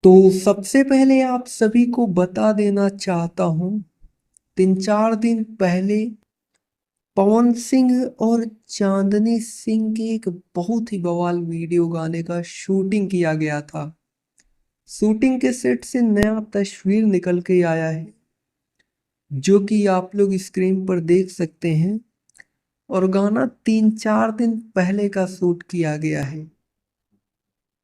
तो सबसे पहले आप सभी को बता देना चाहता हूँ 3-4 दिन पहले पवन सिंह और चांदनी सिंह की एक बहुत ही बवाल वीडियो गाने का शूटिंग किया गया था। शूटिंग के सेट से नया तस्वीर निकल के आया है जो कि आप लोग स्क्रीन पर देख सकते हैं और गाना 3-4 दिन पहले का शूट किया गया है।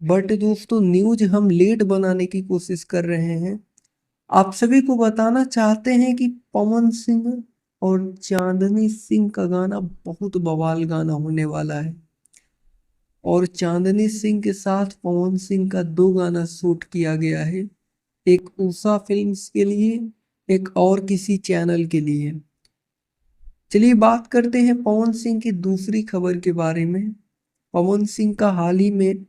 बट दोस्तों न्यूज हम लेट बनाने की कोशिश कर रहे हैं। आप सभी को बताना चाहते हैं कि पवन सिंह और चांदनी सिंह का गाना बहुत बवाल गाना होने वाला है और चांदनी सिंह के साथ पवन सिंह का 2 गाना शूट किया गया है, एक उषा फिल्म्स के लिए, एक और किसी चैनल के लिए। चलिए बात करते हैं पवन सिंह की दूसरी खबर के बारे में। पवन सिंह का हाल ही में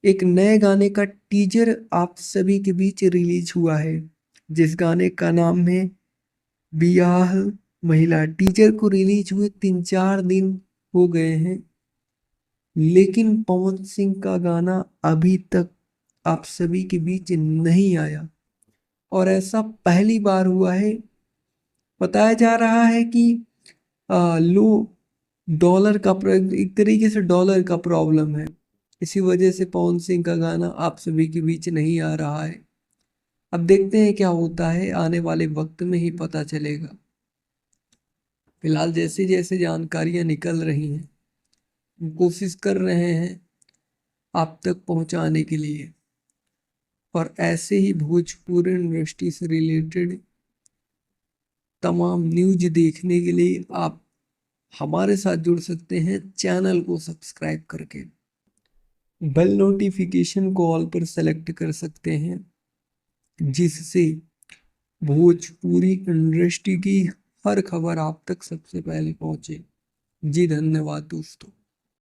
एक नए गाने का टीजर आप सभी के बीच रिलीज हुआ है जिस गाने का नाम है बियाह महिला। टीजर को रिलीज हुए 3-4 दिन हो गए हैं लेकिन पवन सिंह का गाना अभी तक आप सभी के बीच नहीं आया और ऐसा पहली बार हुआ है। बताया जा रहा है कि लो डॉलर का एक तरीके से डॉलर का प्रॉब्लम है, इसी वजह से पवन सिंह का गाना आप सभी के बीच नहीं आ रहा है। अब देखते हैं क्या होता है, आने वाले वक्त में ही पता चलेगा। फिलहाल जैसे जैसे जानकारियां निकल रही हैं हम कोशिश कर रहे हैं आप तक पहुंचाने के लिए और ऐसे ही भोजपुरी इंडस्ट्री से रिलेटेड तमाम न्यूज देखने के लिए आप हमारे साथ जुड़ सकते हैं चैनल को सब्सक्राइब करके। बेल नोटिफिकेशन को ऑल पर सेलेक्ट कर सकते हैं जिससे भोजपुरी इंडस्ट्री की हर खबर आप तक सबसे पहले पहुंचे। जी धन्यवाद दोस्तों।